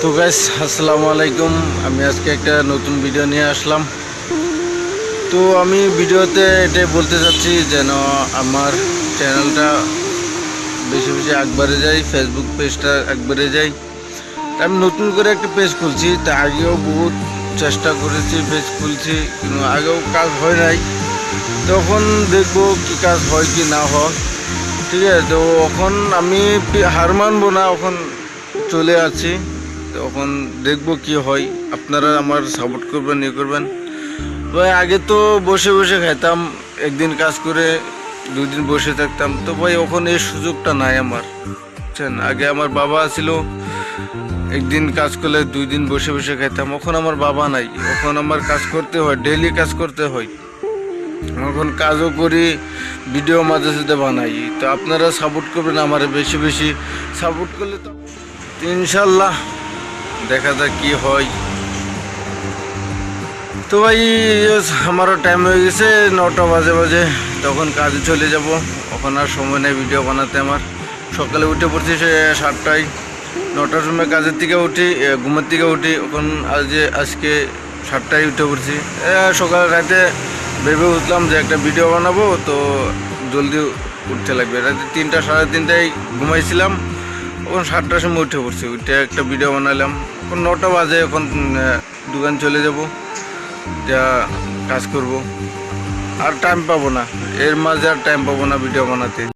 তো গাইস আসসালামু আলাইকুম। আমি আজকে একটা নতুন ভিডিও নিয়ে আসলাম। তো আমি ভিডিওতে এটাই বলতে চাচ্ছি যেন আমার চ্যানেলটা বেশি বেশি একবারে যায়, ফেসবুক পেজটা একবারে যায়। আমি নতুন করে একটা পেজ খুলছি, তা আগেও বহুত চেষ্টা করেছি, পেজ খুলছি কিন্তু আগেও কাজ হয় নাই। তখন দেখবো কি কাজ হয় কি না হয়। ঠিক আছে, তো এখন আমি হার মানবো না, এখন চলে আছি। তখন দেখবো কি হয়, আপনারা আমার সাপোর্ট করবেন, ইয়ে করবেন। ভাই আগে তো বসে বসে খাইতাম, একদিন কাজ করে 2 দিন বসে থাকতাম। তো ভাই এখন এই সুযোগটা নাই আমার, বুঝছেন। আগে আমার বাবা ছিল, একদিন কাজ করলে 2 দিন বসে বসে খাইতাম। এখন আমার বাবা নাই, এখন আমার কাজ করতে হয়, ডেইলি কাজ করতে হয়। এখন কাজও করি, ভিডিও মাঝে সাথে বানাই। তো আপনারা সাপোর্ট করবেন আমার, বেশি বেশি সাপোর্ট করলে তো ইনশাল্লাহ দেখা যাক কি হয়। তো ভাই আমারও টাইম হয়ে গেছে, 9টা বাজে, তখন কাজে চলে যাব। এখন আর সময় নেই ভিডিও বানাতে আমার। সকালে উঠে পড়ছি 7টায়, 9টার সময় কাজের থেকে উঠি, ঘুমের থেকে উঠি। এখন আজকে 7টায় উঠে পড়ছি। সকালে রাতে ভেবে উঠলাম যে একটা ভিডিও বানাবো, তো জলদি উঠতে লাগবে। রাতে 3টা 3:30টায় ঘুমাইছিলাম, এখন 7টার সময় উঠে পড়ছি, উঠে একটা ভিডিও বানালাম। এখন 9টা বাজে, এখন দোকান চলে যাব, যা কাজ করব। আর টাইম পাবো না, এর মাঝে আর টাইম পাবো না ভিডিও বানাতে।